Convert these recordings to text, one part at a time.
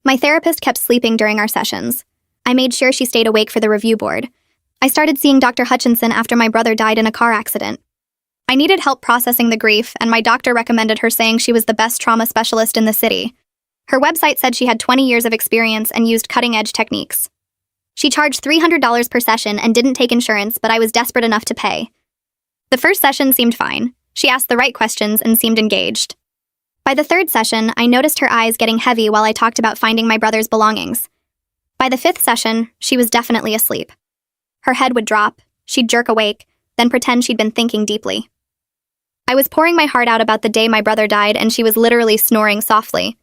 My therapist kept sleeping during our sessions. I made sure she stayed awake for the review board. I started seeing Dr. Hutchinson after my brother died in a car accident. I needed help processing the grief, and my doctor recommended her, saying she was the best trauma specialist in the city. Her website said she had 20 years of experience and used cutting-edge techniques. She charged $300 per session and didn't take insurance, but I was desperate enough to pay. The first session seemed fine. She asked the right questions and seemed engaged. By the third session, I noticed her eyes getting heavy while I talked about finding my brother's belongings. By the fifth session, she was definitely asleep. Her head would drop, she'd jerk awake, then pretend she'd been thinking deeply. I was pouring my heart out about the day my brother died, and she was literally snoring softly.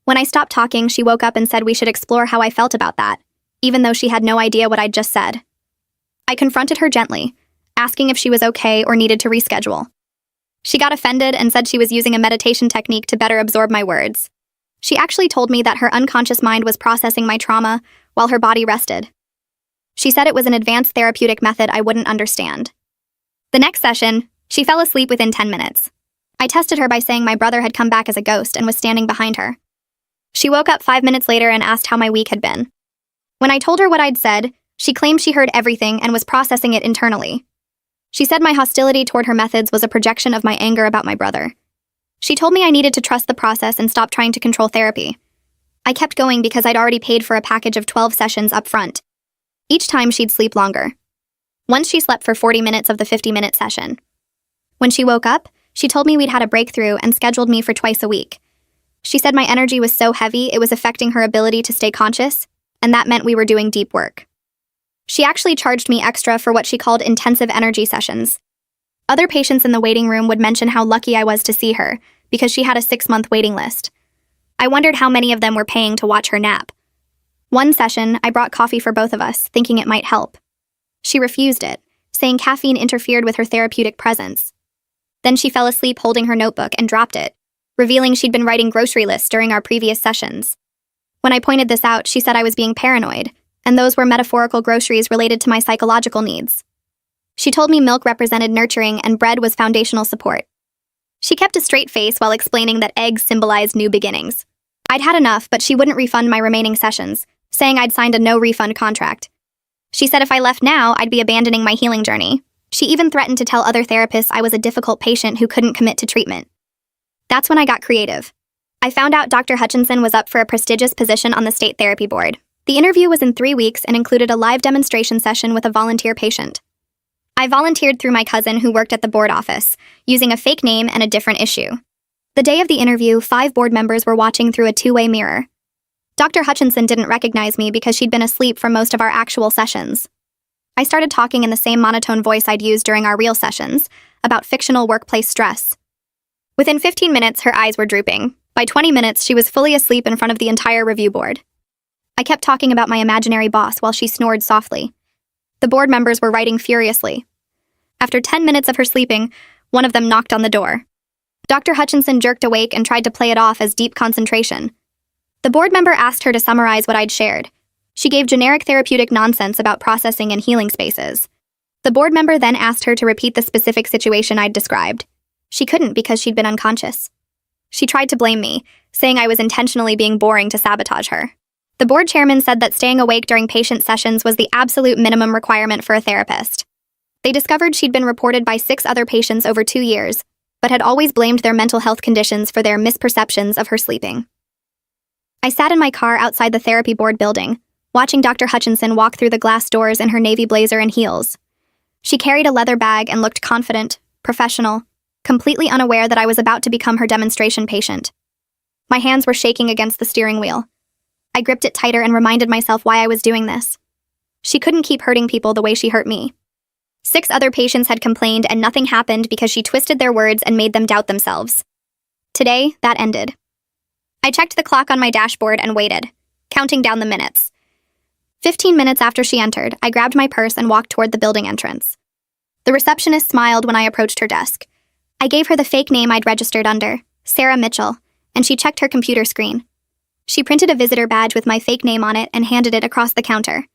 When I stopped talking, she woke up and said we should explore how I felt about that, even though she had no idea what I'd just said. I confronted her gently, asking if she was okay or needed to reschedule. She got offended and said she was using a meditation technique to better absorb my words. She actually told me that her unconscious mind was processing my trauma while her body rested. She said it was an advanced therapeutic method I wouldn't understand. The next session, she fell asleep within 10 minutes. I tested her by saying my brother had come back as a ghost and was standing behind her. She woke up 5 minutes later and asked how my week had been. When I told her what I'd said, she claimed she heard everything and was processing it internally. She said my hostility toward her methods was a projection of my anger about my brother. She told me I needed to trust the process and stop trying to control therapy. I kept going because I'd already paid for a package of 12 sessions up front. Each time she'd sleep longer. Once she slept for 40 minutes of the 50-minute session. When she woke up, she told me we'd had a breakthrough and scheduled me for twice a week. She said my energy was so heavy it was affecting her ability to stay conscious, and that meant we were doing deep work. She actually charged me extra for what she called intensive energy sessions. Other patients in the waiting room would mention how lucky I was to see her, because she had a 6-month waiting list. I wondered how many of them were paying to watch her nap. One session, I brought coffee for both of us, thinking it might help. She refused it, saying caffeine interfered with her therapeutic presence. Then she fell asleep holding her notebook and dropped it, revealing she'd been writing grocery lists during our previous sessions. When I pointed this out, she said I was being paranoid, and those were metaphorical groceries related to my psychological needs. She told me milk represented nurturing and bread was foundational support. She kept a straight face while explaining that eggs symbolized new beginnings. I'd had enough, but she wouldn't refund my remaining sessions, saying I'd signed a no-refund contract. She said if I left now, I'd be abandoning my healing journey. She even threatened to tell other therapists I was a difficult patient who couldn't commit to treatment. That's when I got creative. I found out Dr. Hutchinson was up for a prestigious position on the state therapy board. The interview was in 3 weeks and included a live demonstration session with a volunteer patient. I volunteered through my cousin who worked at the board office, using a fake name and a different issue. The day of the interview, 5 board members were watching through a 2-way mirror. Dr. Hutchinson didn't recognize me because she'd been asleep for most of our actual sessions. I started talking in the same monotone voice I'd used during our real sessions, about fictional workplace stress. Within 15 minutes, her eyes were drooping. By 20 minutes, she was fully asleep in front of the entire review board. I kept talking about my imaginary boss while she snored softly. The board members were writing furiously. After 10 minutes of her sleeping, one of them knocked on the door. Dr. Hutchinson jerked awake and tried to play it off as deep concentration. The board member asked her to summarize what I'd shared. She gave generic therapeutic nonsense about processing and healing spaces. The board member then asked her to repeat the specific situation I'd described. She couldn't because she'd been unconscious. She tried to blame me, saying I was intentionally being boring to sabotage her. The board chairman said that staying awake during patient sessions was the absolute minimum requirement for a therapist. They discovered she'd been reported by 6 other patients over 2 years, but had always blamed their mental health conditions for their misperceptions of her sleeping. I sat in my car outside the therapy board building, watching Dr. Hutchinson walk through the glass doors in her navy blazer and heels. She carried a leather bag and looked confident, professional, completely unaware that I was about to become her demonstration patient. My hands were shaking against the steering wheel. I gripped it tighter and reminded myself why I was doing this. She couldn't keep hurting people the way she hurt me. 6 other patients had complained and nothing happened because she twisted their words and made them doubt themselves. Today, that ended. I checked the clock on my dashboard and waited, counting down the minutes. 15 minutes after she entered, I grabbed my purse and walked toward the building entrance. The receptionist smiled when I approached her desk. I gave her the fake name I'd registered under, Sarah Mitchell, and she checked her computer screen. She printed a visitor badge with my fake name on it and handed it across the counter.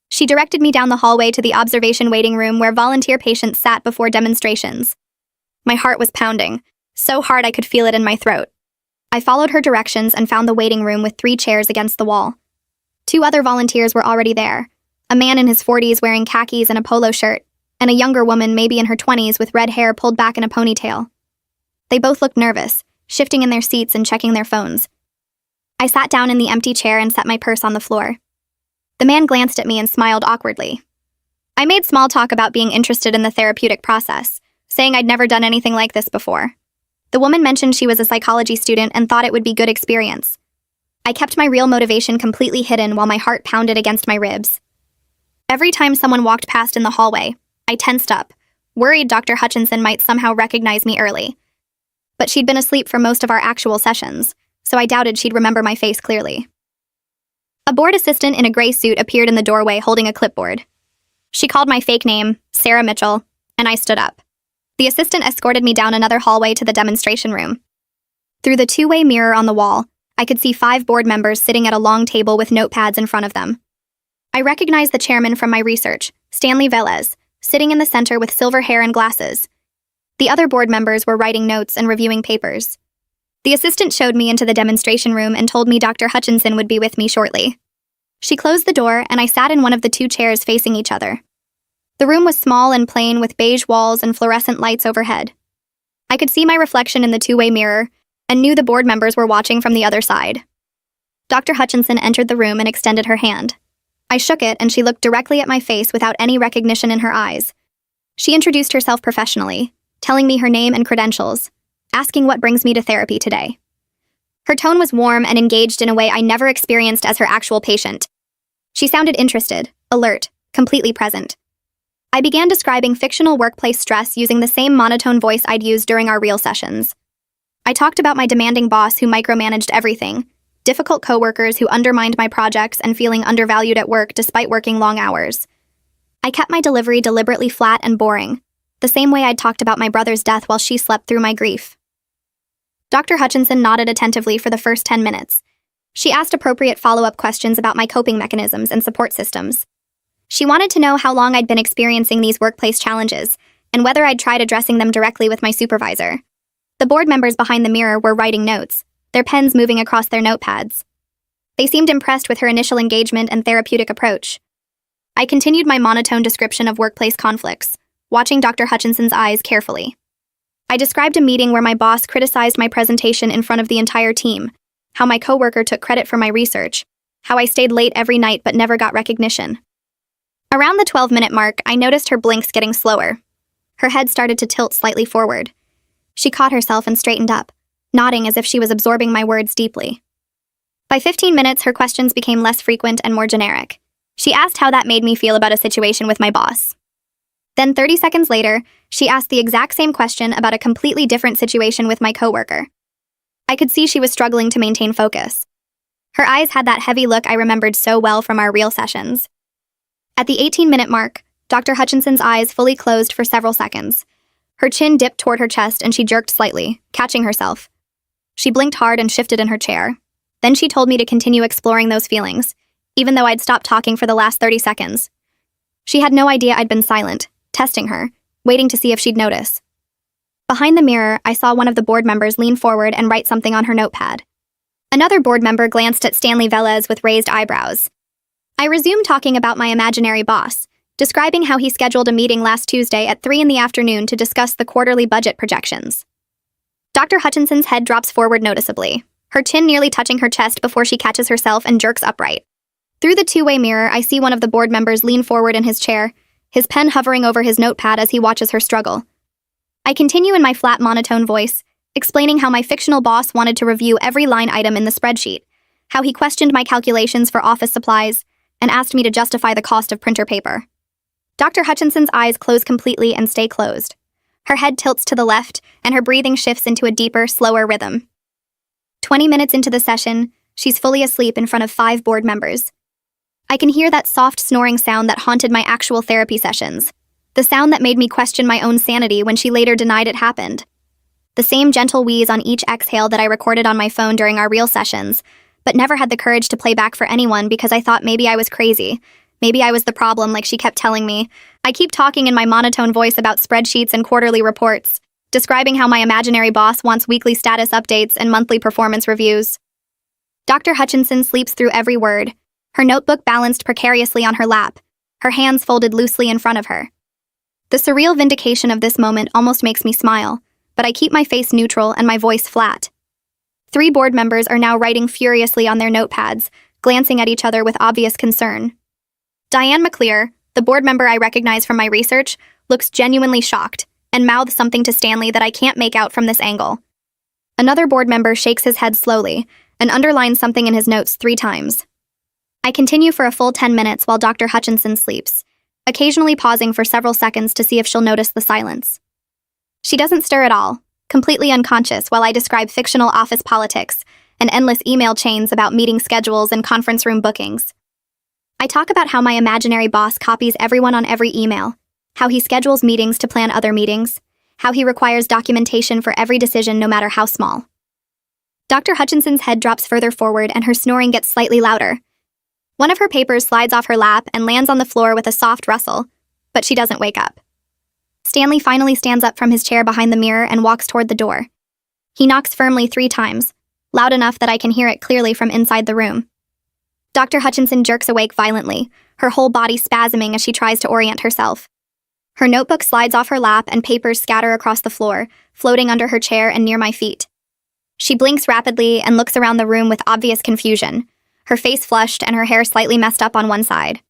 She directed me down the hallway to the observation waiting room where volunteer patients sat before demonstrations. My heart was pounding, so hard I could feel it in my throat. I followed her directions and found the waiting room with 3 chairs against the wall. 2 other volunteers were already there, a man in his 40s wearing khakis and a polo shirt, and a younger woman maybe in her 20s with red hair pulled back in a ponytail. They both looked nervous, shifting in their seats and checking their phones. I sat down in the empty chair and set my purse on the floor. The man glanced at me and smiled awkwardly. I made small talk about being interested in the therapeutic process, saying I'd never done anything like this before. The woman mentioned she was a psychology student and thought it would be good experience. I kept my real motivation completely hidden while my heart pounded against my ribs. Every time someone walked past in the hallway, I tensed up, worried Dr. Hutchinson might somehow recognize me early. But she'd been asleep for most of our actual sessions, so I doubted she'd remember my face clearly. A board assistant in a gray suit appeared in the doorway holding a clipboard. She called my fake name, Sarah Mitchell, and I stood up. The assistant escorted me down another hallway to the demonstration room. Through the 2-way mirror on the wall, I could see 5 board members sitting at a long table with notepads in front of them. I recognized the chairman from my research, Stanley Velez, sitting in the center with silver hair and glasses. The other board members were writing notes and reviewing papers. The assistant showed me into the demonstration room and told me Dr. Hutchinson would be with me shortly. She closed the door, and I sat in one of the 2 chairs facing each other. The room was small and plain with beige walls and fluorescent lights overhead. I could see my reflection in the 2-way mirror and knew the board members were watching from the other side. Dr. Hutchinson entered the room and extended her hand. I shook it, and she looked directly at my face without any recognition in her eyes. She introduced herself professionally, telling me her name and credentials, asking what brings me to therapy today. Her tone was warm and engaged in a way I never experienced as her actual patient. She sounded interested, alert, completely present. I began describing fictional workplace stress using the same monotone voice I'd used during our real sessions. I talked about my demanding boss who micromanaged everything, difficult coworkers who undermined my projects and feeling undervalued at work despite working long hours. I kept my delivery deliberately flat and boring, the same way I'd talked about my brother's death while she slept through my grief. Dr. Hutchinson nodded attentively for the first 10 minutes. She asked appropriate follow-up questions about my coping mechanisms and support systems. She wanted to know how long I'd been experiencing these workplace challenges and whether I'd tried addressing them directly with my supervisor. The board members behind the mirror were writing notes, their pens moving across their notepads. They seemed impressed with her initial engagement and therapeutic approach. I continued my monotone description of workplace conflicts, watching Dr. Hutchinson's eyes carefully. I described a meeting where my boss criticized my presentation in front of the entire team, how my coworker took credit for my research, how I stayed late every night but never got recognition. Around the 12-minute mark, I noticed her blinks getting slower. Her head started to tilt slightly forward. She caught herself and straightened up, nodding as if she was absorbing my words deeply. By 15 minutes, her questions became less frequent and more generic. She asked how that made me feel about a situation with my boss. Then 30 seconds later, she asked the exact same question about a completely different situation with my coworker. I could see she was struggling to maintain focus. Her eyes had that heavy look I remembered so well from our real sessions. At the 18-minute mark, Dr. Hutchinson's eyes fully closed for several seconds. Her chin dipped toward her chest and she jerked slightly, catching herself. She blinked hard and shifted in her chair. Then she told me to continue exploring those feelings, even though I'd stopped talking for the last 30 seconds. She had no idea I'd been silent, testing her, waiting to see if she'd notice. Behind the mirror, I saw one of the board members lean forward and write something on her notepad. Another board member glanced at Stanley Velez with raised eyebrows. I resumed talking about my imaginary boss, describing how he scheduled a meeting last Tuesday at 3 p.m. to discuss the quarterly budget projections. Dr. Hutchinson's head drops forward noticeably, her chin nearly touching her chest before she catches herself and jerks upright. Through the 2-way mirror, I see one of the board members lean forward in his chair, his pen hovering over his notepad as he watches her struggle. I continue in my flat monotone voice, explaining how my fictional boss wanted to review every line item in the spreadsheet, how he questioned my calculations for office supplies, and asked me to justify the cost of printer paper. Dr. Hutchinson's eyes close completely and stay closed. Her head tilts to the left, and her breathing shifts into a deeper, slower rhythm. 20 minutes into the session, she's fully asleep in front of 5 board members. I can hear that soft snoring sound that haunted my actual therapy sessions, the sound that made me question my own sanity when she later denied it happened. The same gentle wheeze on each exhale that I recorded on my phone during our real sessions, but never had the courage to play back for anyone because I thought maybe I was crazy. Maybe I was the problem, like she kept telling me. I keep talking in my monotone voice about spreadsheets and quarterly reports. describing how my imaginary boss wants weekly status updates and monthly performance reviews. Dr. Hutchinson sleeps through every word, her notebook balanced precariously on her lap, her hands folded loosely in front of her. The surreal vindication of this moment almost makes me smile, but I keep my face neutral and my voice flat. 3 board members are now writing furiously on their notepads, glancing at each other with obvious concern. Diane McClear, the board member I recognize from my research, looks genuinely shocked and mouths something to Stanley that I can't make out from this angle. Another board member shakes his head slowly and underlines something in his notes 3 times. I continue for a full 10 minutes while Dr. Hutchinson sleeps, occasionally pausing for several seconds to see if she'll notice the silence. She doesn't stir at all, completely unconscious while I describe fictional office politics and endless email chains about meeting schedules and conference room bookings. I talk about how my imaginary boss copies everyone on every email, how he schedules meetings to plan other meetings, how he requires documentation for every decision no matter how small. Dr. Hutchinson's head drops further forward and her snoring gets slightly louder. One of her papers slides off her lap and lands on the floor with a soft rustle, but she doesn't wake up. Stanley finally stands up from his chair behind the mirror and walks toward the door. He knocks firmly 3 times, loud enough that I can hear it clearly from inside the room. Dr. Hutchinson jerks awake violently, her whole body spasming as she tries to orient herself. Her notebook slides off her lap and papers scatter across the floor, floating under her chair and near my feet. She blinks rapidly and looks around the room with obvious confusion, her face flushed and her hair slightly messed up on one side.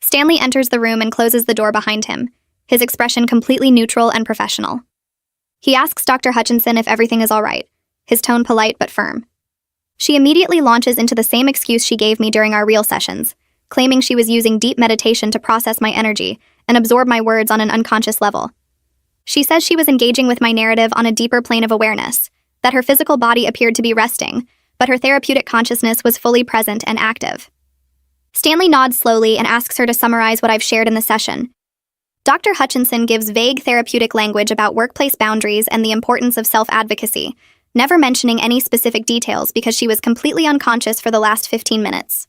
Stanley enters the room and closes the door behind him, his expression completely neutral and professional. He asks Dr. Hutchinson if everything is all right, his tone polite but firm. She immediately launches into the same excuse she gave me during our real sessions, claiming she was using deep meditation to process my energy and absorb my words on an unconscious level. She says she was engaging with my narrative on a deeper plane of awareness, that her physical body appeared to be resting, but her therapeutic consciousness was fully present and active. Stanley nods slowly and asks her to summarize what I've shared in the session. Dr. Hutchinson gives vague therapeutic language about workplace boundaries and the importance of self-advocacy, never mentioning any specific details because she was completely unconscious for the last 15 minutes.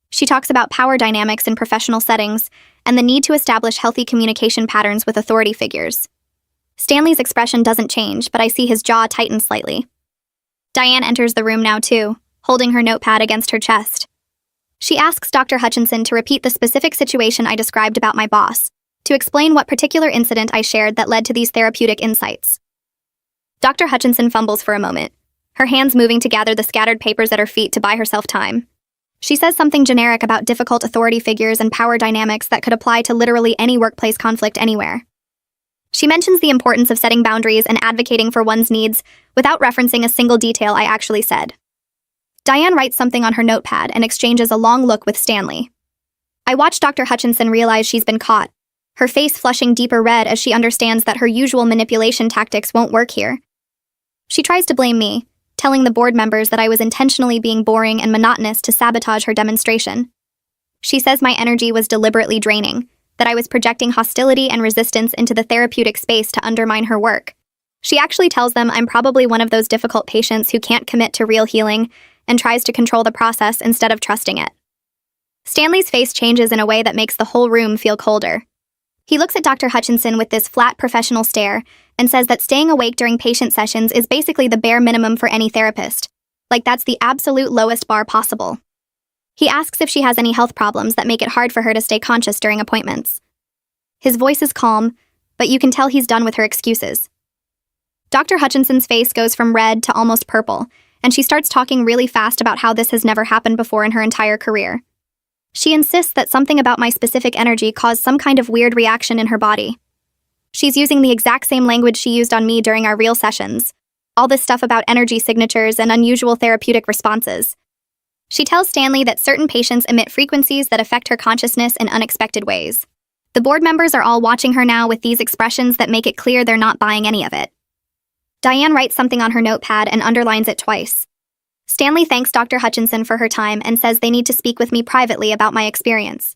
She talks about power dynamics in professional settings and the need to establish healthy communication patterns with authority figures. Stanley's expression doesn't change, but I see his jaw tighten slightly. Diane enters the room now too, holding her notepad against her chest. She asks Dr. Hutchinson to repeat the specific situation I described about my boss, to explain what particular incident I shared that led to these therapeutic insights. Dr. Hutchinson fumbles for a moment, her hands moving to gather the scattered papers at her feet to buy herself time. She says something generic about difficult authority figures and power dynamics that could apply to literally any workplace conflict anywhere. She mentions the importance of setting boundaries and advocating for one's needs without referencing a single detail I actually said. Diane writes something on her notepad and exchanges a long look with Stanley. I watch Dr. Hutchinson realize she's been caught, her face flushing deeper red as she understands that her usual manipulation tactics won't work here. She tries to blame me, telling the board members that I was intentionally being boring and monotonous to sabotage her demonstration. She says my energy was deliberately draining, that I was projecting hostility and resistance into the therapeutic space to undermine her work. She actually tells them I'm probably one of those difficult patients who can't commit to real healing and tries to control the process instead of trusting it. Stanley's face changes in a way that makes the whole room feel colder. He looks at Dr. Hutchinson with this flat professional stare and says that staying awake during patient sessions is basically the bare minimum for any therapist. Like that's the absolute lowest bar possible. He asks if she has any health problems that make it hard for her to stay conscious during appointments. His voice is calm, but you can tell he's done with her excuses. Dr. Hutchinson's face goes from red to almost purple, and she starts talking really fast about how this has never happened before in her entire career. She insists that something about my specific energy caused some kind of weird reaction in her body. She's using the exact same language she used on me during our real sessions, all this stuff about energy signatures and unusual therapeutic responses. She tells Stanley that certain patients emit frequencies that affect her consciousness in unexpected ways. The board members are all watching her now with these expressions that make it clear they're not buying any of it. Diane writes something on her notepad and underlines it twice. Stanley thanks Dr. Hutchinson for her time and says they need to speak with me privately about my experience.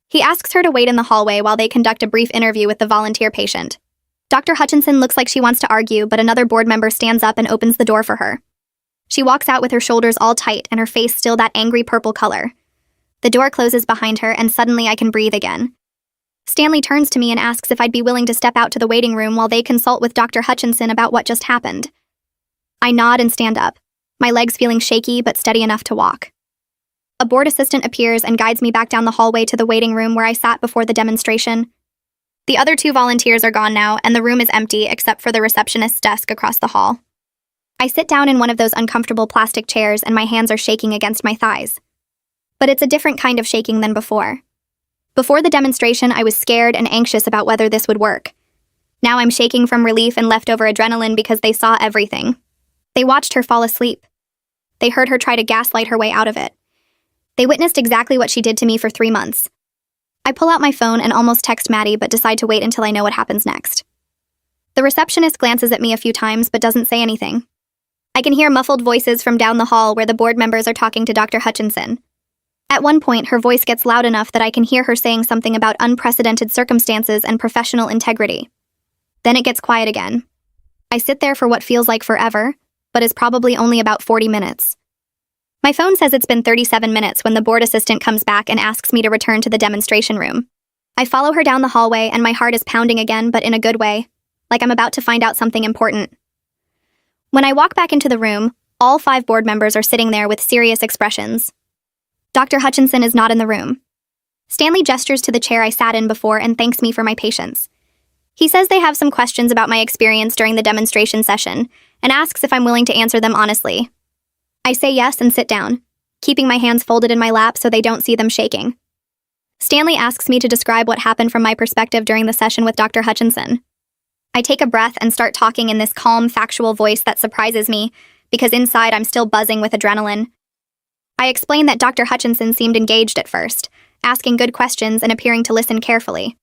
He asks her to wait in the hallway while they conduct a brief interview with the volunteer patient. Dr. Hutchinson looks like she wants to argue, but another board member stands up and opens the door for her. She walks out with her shoulders all tight and her face still that angry purple color. The door closes behind her and suddenly I can breathe again. Stanley turns to me and asks if I'd be willing to step out to the waiting room while they consult with Dr. Hutchinson about what just happened. I nod and stand up, my legs feeling shaky but steady enough to walk. A board assistant appears and guides me back down the hallway to the waiting room where I sat before the demonstration. The other 2 volunteers are gone now, and the room is empty except for the receptionist's desk across the hall. I sit down in one of those uncomfortable plastic chairs and my hands are shaking against my thighs. But it's a different kind of shaking than before. Before the demonstration, I was scared and anxious about whether this would work. Now I'm shaking from relief and leftover adrenaline because they saw everything. They watched her fall asleep. They heard her try to gaslight her way out of it. They witnessed exactly what she did to me for 3 months. I pull out my phone and almost text Maddie, but decide to wait until I know what happens next. The receptionist glances at me a few times but doesn't say anything. I can hear muffled voices from down the hall where the board members are talking to Dr. Hutchinson. At one point, her voice gets loud enough that I can hear her saying something about unprecedented circumstances and professional integrity. Then it gets quiet again. I sit there for what feels like forever, but is probably only about 40 minutes. My phone says it's been 37 minutes when the board assistant comes back and asks me to return to the demonstration room. I follow her down the hallway and my heart is pounding again, but in a good way, like I'm about to find out something important. When I walk back into the room, all 5 board members are sitting there with serious expressions. Dr. Hutchinson is not in the room. Stanley gestures to the chair I sat in before and thanks me for my patience. He says they have some questions about my experience during the demonstration session and asks if I'm willing to answer them honestly. I say yes and sit down, keeping my hands folded in my lap so they don't see them shaking. Stanley asks me to describe what happened from my perspective during the session with Dr. Hutchinson. I take a breath and start talking in this calm, factual voice that surprises me because inside I'm still buzzing with adrenaline. I explain that Dr. Hutchinson seemed engaged at first, asking good questions and appearing to listen carefully.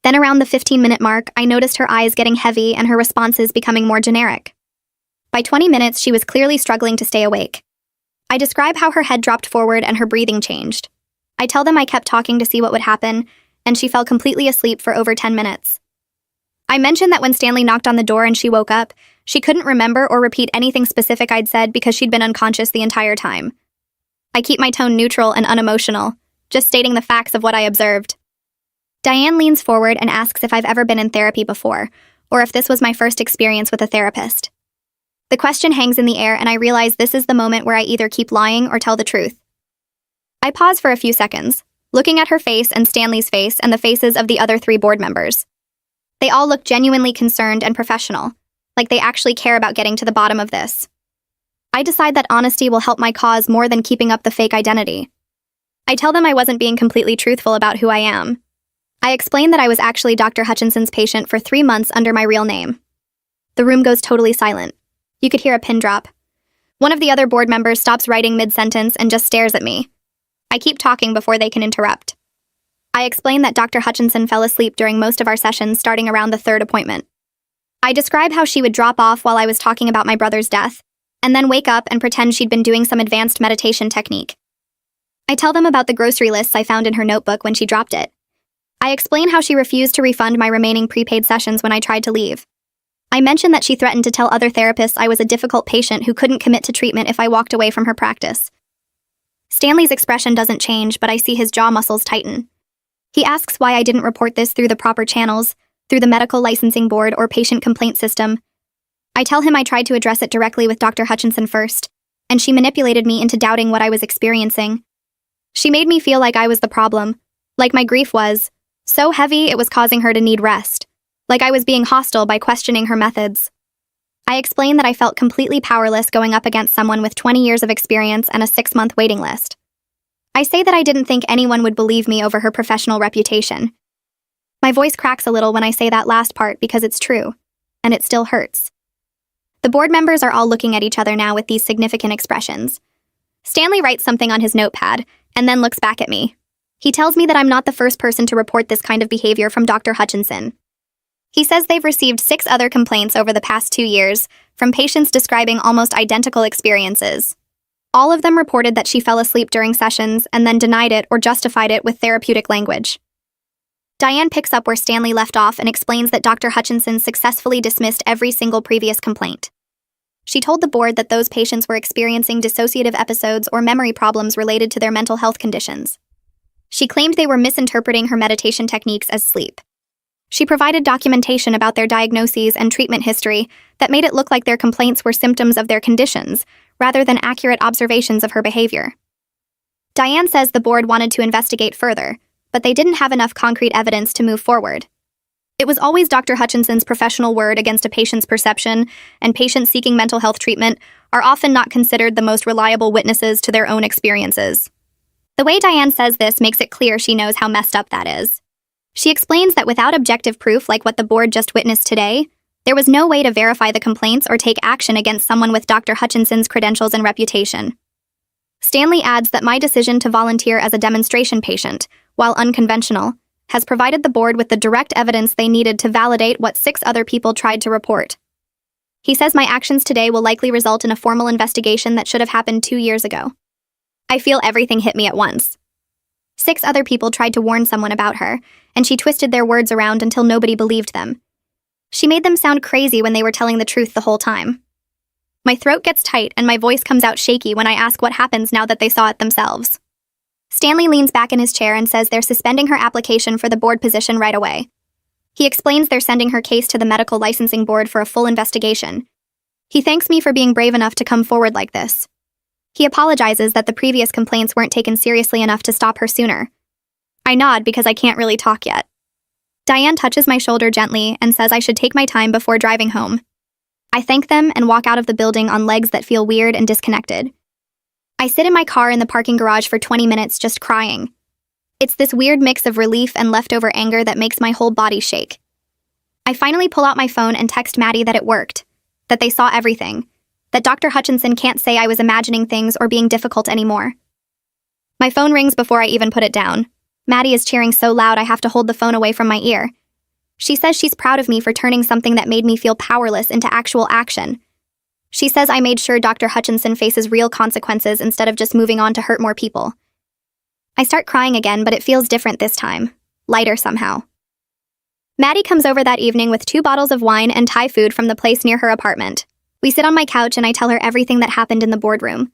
Then around the 15-minute mark, I noticed her eyes getting heavy and her responses becoming more generic. By 20 minutes, she was clearly struggling to stay awake. I describe how her head dropped forward and her breathing changed. I tell them I kept talking to see what would happen, and she fell completely asleep for over 10 minutes. I mentioned that when Stanley knocked on the door and she woke up, she couldn't remember or repeat anything specific I'd said because she'd been unconscious the entire time. I keep my tone neutral and unemotional, just stating the facts of what I observed. Diane leans forward and asks if I've ever been in therapy before, or if this was my first experience with a therapist. The question hangs in the air, and I realize this is the moment where I either keep lying or tell the truth. I pause for a few seconds, looking at her face and Stanley's face and the faces of the other 3 board members. They all look genuinely concerned and professional, like they actually care about getting to the bottom of this. I decide that honesty will help my cause more than keeping up the fake identity. I tell them I wasn't being completely truthful about who I am. I explain that I was actually Dr. Hutchinson's patient for 3 months under my real name. The room goes totally silent. You could hear a pin drop. One of the other board members stops writing mid-sentence and just stares at me. I keep talking before they can interrupt. I explain that Dr. Hutchinson fell asleep during most of our sessions starting around the 3rd appointment. I describe how she would drop off while I was talking about my brother's death, and then wake up and pretend she'd been doing some advanced meditation technique. I tell them about the grocery lists I found in her notebook when she dropped it. I explain how she refused to refund my remaining prepaid sessions when I tried to leave. I mentioned that she threatened to tell other therapists I was a difficult patient who couldn't commit to treatment if I walked away from her practice. Stanley's expression doesn't change, but I see his jaw muscles tighten. He asks why I didn't report this through the proper channels, through the medical licensing board or patient complaint system. I tell him I tried to address it directly with Dr. Hutchinson first, and she manipulated me into doubting what I was experiencing. She made me feel like I was the problem, like my grief was so heavy it was causing her to need rest. Like I was being hostile by questioning her methods. I explained that I felt completely powerless going up against someone with 20 years of experience and a 6-month waiting list. I say that I didn't think anyone would believe me over her professional reputation. My voice cracks a little when I say that last part because it's true, and it still hurts. The board members are all looking at each other now with these significant expressions. Stanley writes something on his notepad and then looks back at me. He tells me that I'm not the first person to report this kind of behavior from Dr. Hutchinson. He says they've received 6 other complaints over the past 2 years from patients describing almost identical experiences. All of them reported that she fell asleep during sessions and then denied it or justified it with therapeutic language. Diane picks up where Stanley left off and explains that Dr. Hutchinson successfully dismissed every single previous complaint. She told the board that those patients were experiencing dissociative episodes or memory problems related to their mental health conditions. She claimed they were misinterpreting her meditation techniques as sleep. She provided documentation about their diagnoses and treatment history that made it look like their complaints were symptoms of their conditions, rather than accurate observations of her behavior. Diane says the board wanted to investigate further, but they didn't have enough concrete evidence to move forward. It was always Dr. Hutchinson's professional word against a patient's perception, and patients seeking mental health treatment are often not considered the most reliable witnesses to their own experiences. The way Diane says this makes it clear she knows how messed up that is. She explains that without objective proof like what the board just witnessed today, there was no way to verify the complaints or take action against someone with Dr. Hutchinson's credentials and reputation. Stanley adds that my decision to volunteer as a demonstration patient, while unconventional, has provided the board with the direct evidence they needed to validate what 6 other people tried to report. He says my actions today will likely result in a formal investigation that should have happened 2 years ago. I feel everything hit me at once. 6 other people tried to warn someone about her, and she twisted their words around until nobody believed them. She made them sound crazy when they were telling the truth the whole time. My throat gets tight and my voice comes out shaky when I ask what happens now that they saw it themselves. Stanley leans back in his chair and says they're suspending her application for the board position right away. He explains they're sending her case to the medical licensing board for a full investigation. He thanks me for being brave enough to come forward like this. He apologizes that the previous complaints weren't taken seriously enough to stop her sooner. I nod because I can't really talk yet. Diane touches my shoulder gently and says I should take my time before driving home. I thank them and walk out of the building on legs that feel weird and disconnected. I sit in my car in the parking garage for 20 minutes just crying. It's this weird mix of relief and leftover anger that makes my whole body shake. I finally pull out my phone and text Maddie that it worked, that they saw everything, that Dr. Hutchinson can't say I was imagining things or being difficult anymore. My phone rings before I even put it down. Maddie is cheering so loud I have to hold the phone away from my ear. She says she's proud of me for turning something that made me feel powerless into actual action. She says I made sure Dr. Hutchinson faces real consequences instead of just moving on to hurt more people. I start crying again, but it feels different this time. Lighter somehow. Maddie comes over that evening with 2 bottles of wine and Thai food from the place near her apartment. We sit on my couch and I tell her everything that happened in the boardroom.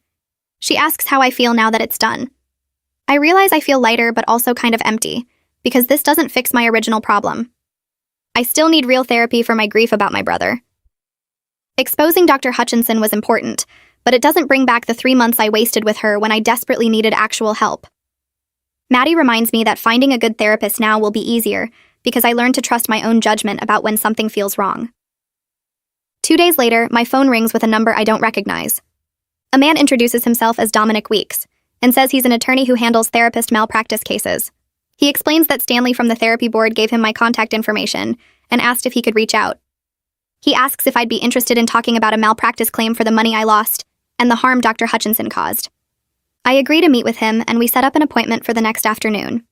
She asks how I feel now that it's done. I realize I feel lighter but also kind of empty, because this doesn't fix my original problem. I still need real therapy for my grief about my brother. Exposing Dr. Hutchinson was important, but it doesn't bring back the 3 months I wasted with her when I desperately needed actual help. Maddie reminds me that finding a good therapist now will be easier because I learned to trust my own judgment about when something feels wrong. 2 days later, my phone rings with a number I don't recognize. A man introduces himself as Dominic Weeks and says he's an attorney who handles therapist malpractice cases. He explains that Stanley from the therapy board gave him my contact information and asked if he could reach out. He asks if I'd be interested in talking about a malpractice claim for the money I lost and the harm Dr. Hutchinson caused. I agree to meet with him, and we set up an appointment for the next afternoon.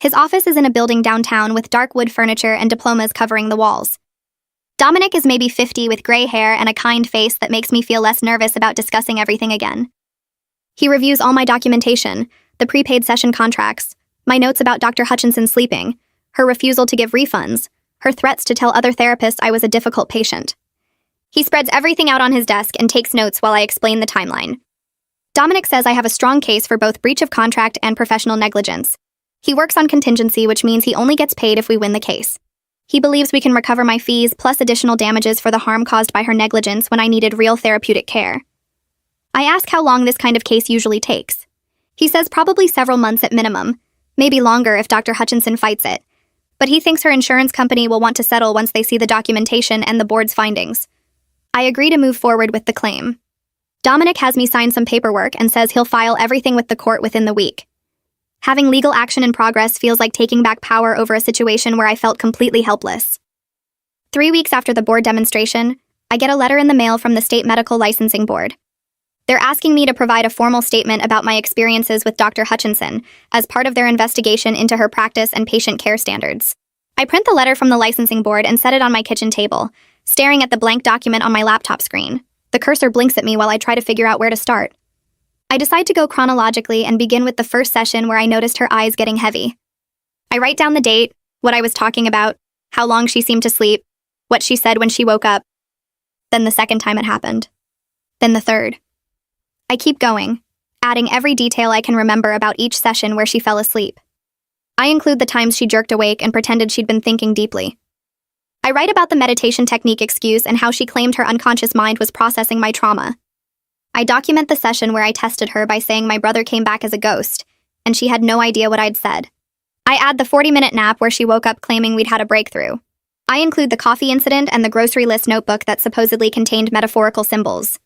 His office is in a building downtown with dark wood furniture and diplomas covering the walls. Dominic is maybe 50 with gray hair and a kind face that makes me feel less nervous about discussing everything again. He reviews all my documentation, the prepaid session contracts, my notes about Dr. Hutchinson sleeping, her refusal to give refunds, her threats to tell other therapists I was a difficult patient. He spreads everything out on his desk and takes notes while I explain the timeline. Dominic says I have a strong case for both breach of contract and professional negligence. He works on contingency, which means he only gets paid if we win the case. He believes we can recover my fees plus additional damages for the harm caused by her negligence when I needed real therapeutic care. I ask how long this kind of case usually takes. He says probably several months at minimum, maybe longer if Dr. Hutchinson fights it. But he thinks her insurance company will want to settle once they see the documentation and the board's findings. I agree to move forward with the claim. Dominic has me sign some paperwork and says he'll file everything with the court within the week. Having legal action in progress feels like taking back power over a situation where I felt completely helpless. 3 weeks after the board demonstration, I get a letter in the mail from the state medical licensing board. They're asking me to provide a formal statement about my experiences with Dr. Hutchinson as part of their investigation into her practice and patient care standards. I print the letter from the licensing board and set it on my kitchen table, staring at the blank document on my laptop screen. The cursor blinks at me while I try to figure out where to start. I decide to go chronologically and begin with the first session where I noticed her eyes getting heavy. I write down the date, what I was talking about, how long she seemed to sleep, what she said when she woke up. Then the second time it happened. Then the third. I keep going, adding every detail I can remember about each session where she fell asleep. I include the times she jerked awake and pretended she'd been thinking deeply. I write about the meditation technique excuse and how she claimed her unconscious mind was processing my trauma. I document the session where I tested her by saying my brother came back as a ghost, and she had no idea what I'd said. I add the 40-minute nap where she woke up claiming we'd had a breakthrough. I include the coffee incident and the grocery list notebook that supposedly contained metaphorical symbols.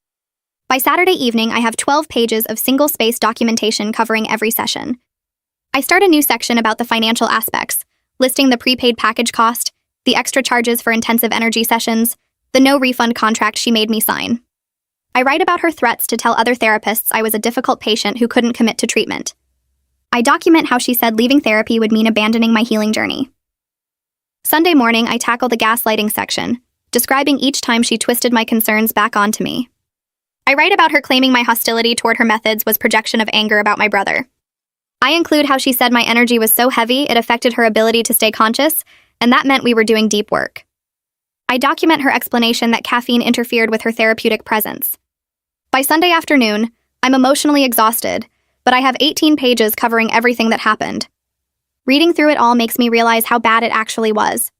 By Saturday evening, I have 12 pages of single-space documentation covering every session. I start a new section about the financial aspects, listing the prepaid package cost, the extra charges for intensive energy sessions, the no-refund contract she made me sign. I write about her threats to tell other therapists I was a difficult patient who couldn't commit to treatment. I document how she said leaving therapy would mean abandoning my healing journey. Sunday morning, I tackle the gaslighting section, describing each time she twisted my concerns back onto me. I write about her claiming my hostility toward her methods was projection of anger about my brother. I include how she said my energy was so heavy it affected her ability to stay conscious, and that meant we were doing deep work. I document her explanation that caffeine interfered with her therapeutic presence. By Sunday afternoon, I'm emotionally exhausted, but I have 18 pages covering everything that happened. Reading through it all makes me realize how bad it actually was.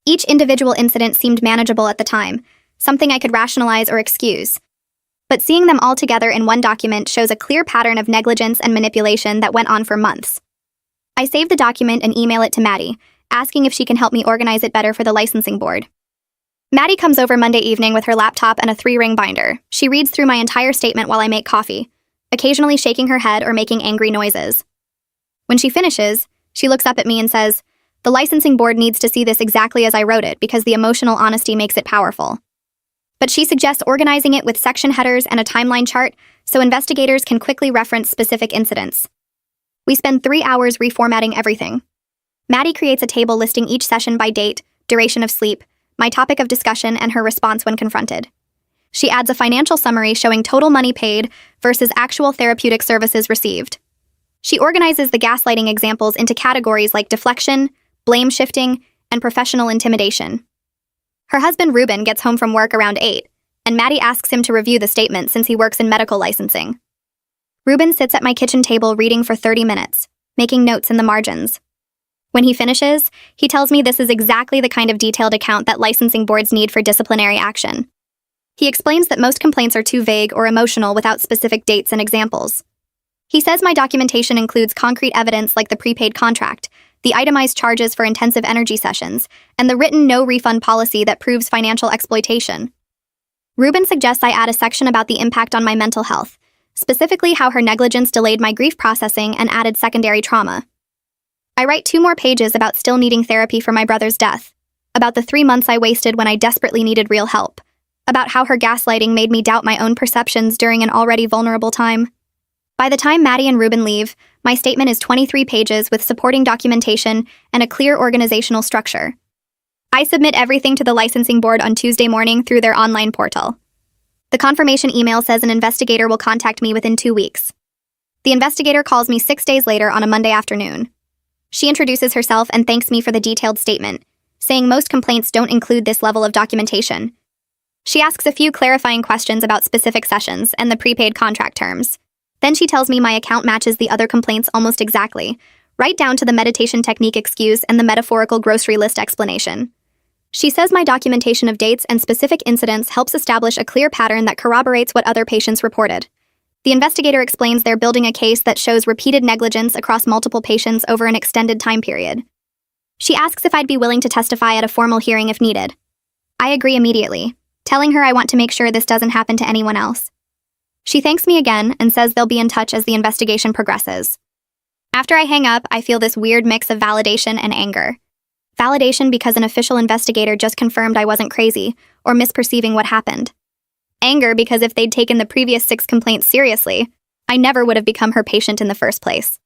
Each individual incident seemed manageable at the time, something I could rationalize or excuse. But seeing them all together in one document shows a clear pattern of negligence and manipulation that went on for months. I save the document and email it to Maddie, asking if she can help me organize it better for the licensing board. Maddie comes over Monday evening with her laptop and a 3-ring binder. She reads through my entire statement while I make coffee, occasionally shaking her head or making angry noises. When she finishes, she looks up at me and says, "The licensing board needs to see this exactly as I wrote it because the emotional honesty makes it powerful." But she suggests organizing it with section headers and a timeline chart so investigators can quickly reference specific incidents. We spend 3 hours reformatting everything. Maddie creates a table listing each session by date, duration of sleep, my topic of discussion, and her response when confronted. She adds a financial summary showing total money paid versus actual therapeutic services received. She organizes the gaslighting examples into categories like deflection, blame shifting, and professional intimidation. Her husband Ruben gets home from work around 8, and Maddie asks him to review the statement since he works in medical licensing. Ruben sits at my kitchen table reading for 30 minutes, making notes in the margins. When he finishes, he tells me this is exactly the kind of detailed account that licensing boards need for disciplinary action. He explains that most complaints are too vague or emotional without specific dates and examples. He says my documentation includes concrete evidence like the prepaid contract, the itemized charges for intensive energy sessions, and the written no-refund policy that proves financial exploitation. Ruben suggests I add a section about the impact on my mental health, specifically how her negligence delayed my grief processing and added secondary trauma. I write 2 more pages about still needing therapy for my brother's death, about the 3 months I wasted when I desperately needed real help, about how her gaslighting made me doubt my own perceptions during an already vulnerable time. By the time Maddie and Ruben leave, my statement is 23 pages with supporting documentation and a clear organizational structure. I submit everything to the licensing board on Tuesday morning through their online portal. The confirmation email says an investigator will contact me within 2 weeks. The investigator calls me 6 days later on a Monday afternoon. She introduces herself and thanks me for the detailed statement, saying most complaints don't include this level of documentation. She asks a few clarifying questions about specific sessions and the prepaid contract terms. Then she tells me my account matches the other complaints almost exactly, right down to the meditation technique excuse and the metaphorical grocery list explanation. She says my documentation of dates and specific incidents helps establish a clear pattern that corroborates what other patients reported. The investigator explains they're building a case that shows repeated negligence across multiple patients over an extended time period. She asks if I'd be willing to testify at a formal hearing if needed. I agree immediately, telling her I want to make sure this doesn't happen to anyone else. She thanks me again and says they'll be in touch as the investigation progresses. After I hang up, I feel this weird mix of validation and anger. Validation because an official investigator just confirmed I wasn't crazy or misperceiving what happened. Anger because if they'd taken the previous 6 complaints seriously, I never would have become her patient in the first place.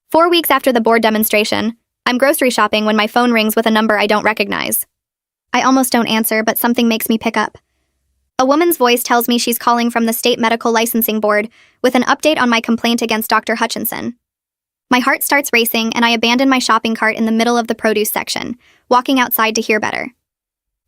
4 weeks after the board demonstration, I'm grocery shopping when my phone rings with a number I don't recognize. I almost don't answer, but something makes me pick up. A woman's voice tells me she's calling from the State Medical Licensing Board with an update on my complaint against Dr. Hutchinson. My heart starts racing and I abandon my shopping cart in the middle of the produce section, walking outside to hear better.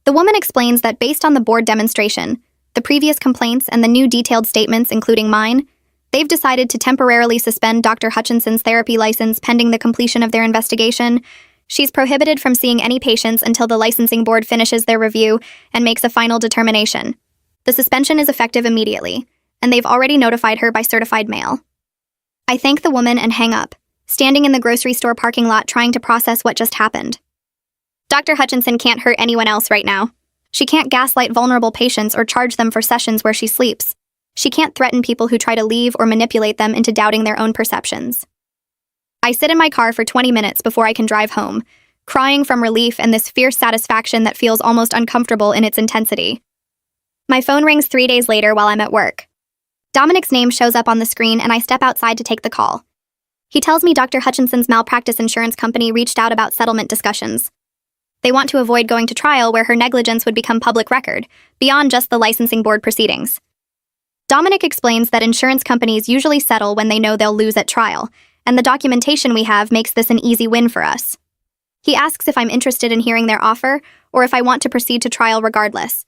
The woman explains that based on the board demonstration, the previous complaints and the new detailed statements including mine, They've decided to temporarily suspend Dr. Hutchinson's therapy license pending the completion of their investigation. She's prohibited from seeing any patients until the licensing board finishes their review and makes a final determination. The suspension is effective immediately, and they've already notified her by certified mail. I thank the woman and hang up, standing in the grocery store parking lot trying to process what just happened. Dr. Hutchinson can't hurt anyone else right now. She can't gaslight vulnerable patients or charge them for sessions where she sleeps. She can't threaten people who try to leave or manipulate them into doubting their own perceptions. I sit in my car for 20 minutes before I can drive home, crying from relief and this fierce satisfaction that feels almost uncomfortable in its intensity. My phone rings 3 days later while I'm at work. Dominic's name shows up on the screen and I step outside to take the call. He tells me Dr. Hutchinson's malpractice insurance company reached out about settlement discussions. They want to avoid going to trial where her negligence would become public record, beyond just the licensing board proceedings. Dominic explains that insurance companies usually settle when they know they'll lose at trial, and the documentation we have makes this an easy win for us. He asks if I'm interested in hearing their offer, or if I want to proceed to trial regardless.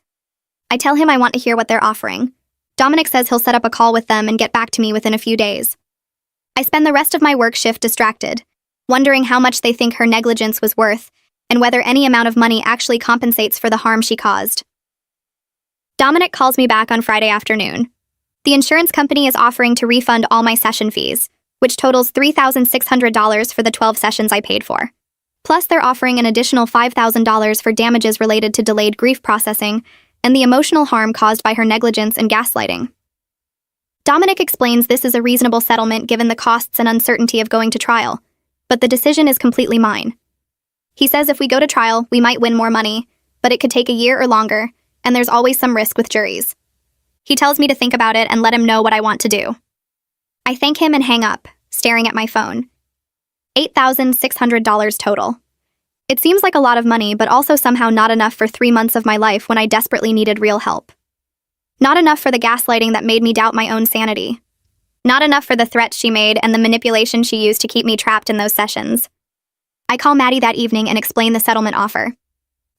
I tell him I want to hear what they're offering. Dominic says he'll set up a call with them and get back to me within a few days. I spend the rest of my work shift distracted, wondering how much they think her negligence was worth, and whether any amount of money actually compensates for the harm she caused. Dominic calls me back on Friday afternoon. The insurance company is offering to refund all my session fees, which totals $3,600 for the 12 sessions I paid for. Plus, they're offering an additional $5,000 for damages related to delayed grief processing and the emotional harm caused by her negligence and gaslighting. Dominic explains this is a reasonable settlement given the costs and uncertainty of going to trial, but the decision is completely mine. He says if we go to trial, we might win more money, but it could take a year or longer, and there's always some risk with juries. He tells me to think about it and let him know what I want to do. I thank him and hang up, staring at my phone. $8,600 total. It seems like a lot of money, but also somehow not enough for 3 months of my life when I desperately needed real help. Not enough for the gaslighting that made me doubt my own sanity. Not enough for the threats she made and the manipulation she used to keep me trapped in those sessions. I call Maddie that evening and explain the settlement offer.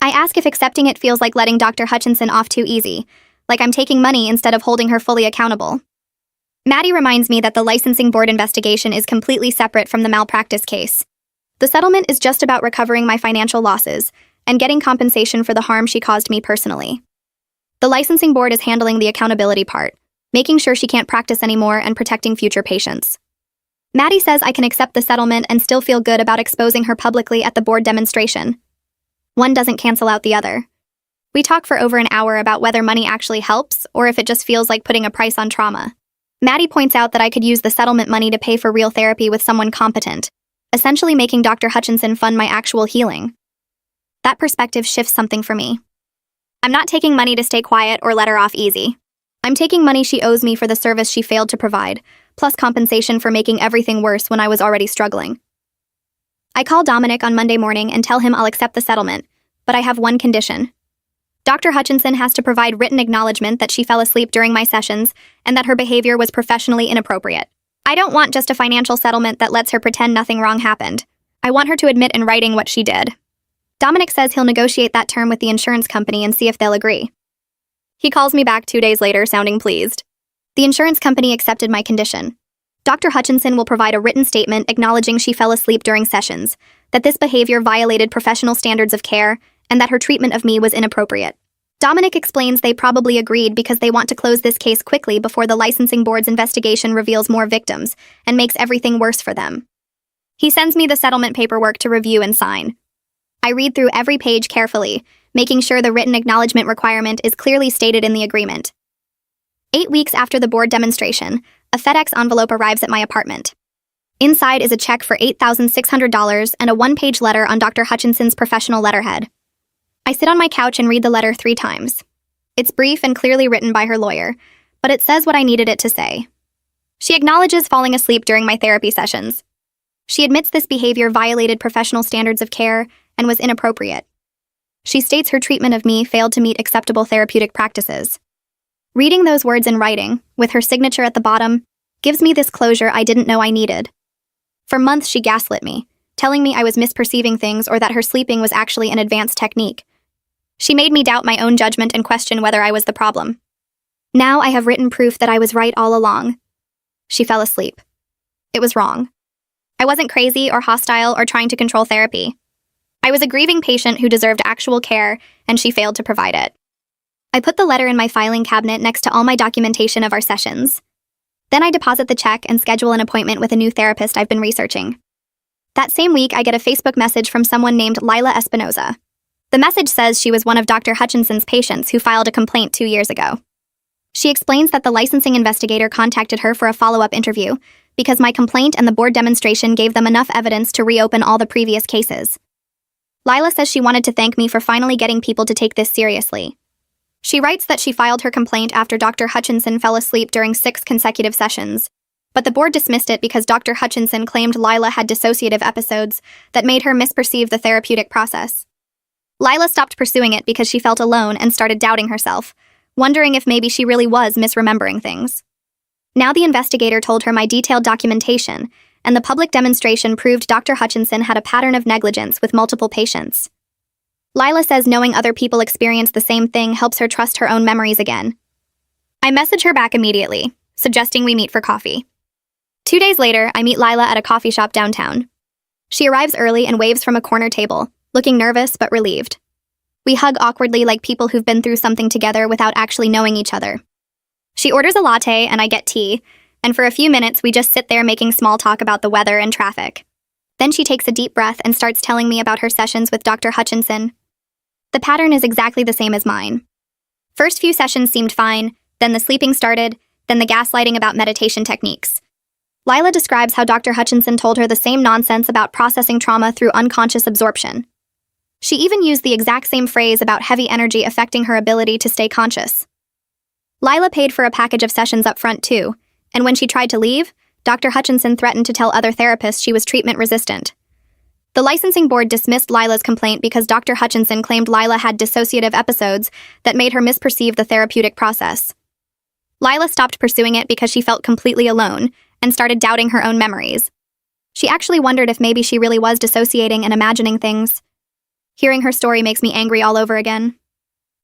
I ask if accepting it feels like letting Dr. Hutchinson off too easy, like I'm taking money instead of holding her fully accountable. Maddie reminds me that the licensing board investigation is completely separate from the malpractice case. The settlement is just about recovering my financial losses and getting compensation for the harm she caused me personally. The licensing board is handling the accountability part, making sure she can't practice anymore and protecting future patients. Maddie says I can accept the settlement and still feel good about exposing her publicly at the board demonstration. One doesn't cancel out the other. We talk for over an hour about whether money actually helps or if it just feels like putting a price on trauma. Maddie points out that I could use the settlement money to pay for real therapy with someone competent, essentially making Dr. Hutchinson fund my actual healing. That perspective shifts something for me. I'm not taking money to stay quiet or let her off easy. I'm taking money she owes me for the service she failed to provide, plus compensation for making everything worse when I was already struggling. I call Dominic on Monday morning and tell him I'll accept the settlement, but I have one condition. Dr. Hutchinson has to provide written acknowledgement that she fell asleep during my sessions and that her behavior was professionally inappropriate. I don't want just a financial settlement that lets her pretend nothing wrong happened. I want her to admit in writing what she did. Dominic says he'll negotiate that term with the insurance company and see if they'll agree. He calls me back 2 days later, sounding pleased. The insurance company accepted my condition. Dr. Hutchinson will provide a written statement acknowledging she fell asleep during sessions, that this behavior violated professional standards of care, and that her treatment of me was inappropriate. Dominic explains they probably agreed because they want to close this case quickly before the licensing board's investigation reveals more victims and makes everything worse for them. He sends me the settlement paperwork to review and sign. I read through every page carefully, making sure the written acknowledgement requirement is clearly stated in the agreement. 8 weeks after the board demonstration, a FedEx envelope arrives at my apartment. Inside is a check for $8,600 and a one-page letter on Dr. Hutchinson's professional letterhead. I sit on my couch and read the letter 3 times. It's brief and clearly written by her lawyer, but it says what I needed it to say. She acknowledges falling asleep during my therapy sessions. She admits this behavior violated professional standards of care and was inappropriate. She states her treatment of me failed to meet acceptable therapeutic practices. Reading those words in writing, with her signature at the bottom, gives me this closure I didn't know I needed. For months she gaslit me, telling me I was misperceiving things or that her sleeping was actually an advanced technique. She made me doubt my own judgment and question whether I was the problem. Now I have written proof that I was right all along. She fell asleep. It was wrong. I wasn't crazy or hostile or trying to control therapy. I was a grieving patient who deserved actual care, and she failed to provide it. I put the letter in my filing cabinet next to all my documentation of our sessions. Then I deposit the check and schedule an appointment with a new therapist I've been researching. That same week, I get a Facebook message from someone named Lila Espinoza. The message says she was one of Dr. Hutchinson's patients who filed a complaint 2 years ago. She explains that the licensing investigator contacted her for a follow-up interview because my complaint and the board demonstration gave them enough evidence to reopen all the previous cases. Lila says she wanted to thank me for finally getting people to take this seriously. She writes that she filed her complaint after Dr. Hutchinson fell asleep during 6 consecutive sessions, but the board dismissed it because Dr. Hutchinson claimed Lila had dissociative episodes that made her misperceive the therapeutic process. Lila stopped pursuing it because she felt alone and started doubting herself, wondering if maybe she really was misremembering things. Now the investigator told her my detailed documentation, and the public demonstration proved Dr. Hutchinson had a pattern of negligence with multiple patients. Lila says knowing other people experience the same thing helps her trust her own memories again. I message her back immediately, suggesting we meet for coffee. 2 days later, I meet Lila at a coffee shop downtown. She arrives early and waves from a corner table, looking nervous but relieved. We hug awkwardly like people who've been through something together without actually knowing each other. She orders a latte and I get tea, and for a few minutes we just sit there making small talk about the weather and traffic. Then she takes a deep breath and starts telling me about her sessions with Dr. Hutchinson. The pattern is exactly the same as mine. First few sessions seemed fine, then the sleeping started, then the gaslighting about meditation techniques. Lila describes how Dr. Hutchinson told her the same nonsense about processing trauma through unconscious absorption. She even used the exact same phrase about heavy energy affecting her ability to stay conscious. Lila paid for a package of sessions up front too, and when she tried to leave, Dr. Hutchinson threatened to tell other therapists she was treatment resistant. The licensing board dismissed Lila's complaint because Dr. Hutchinson claimed Lila had dissociative episodes that made her misperceive the therapeutic process. Lila stopped pursuing it because she felt completely alone and started doubting her own memories. She actually wondered if maybe she really was dissociating and imagining things. Hearing her story makes me angry all over again.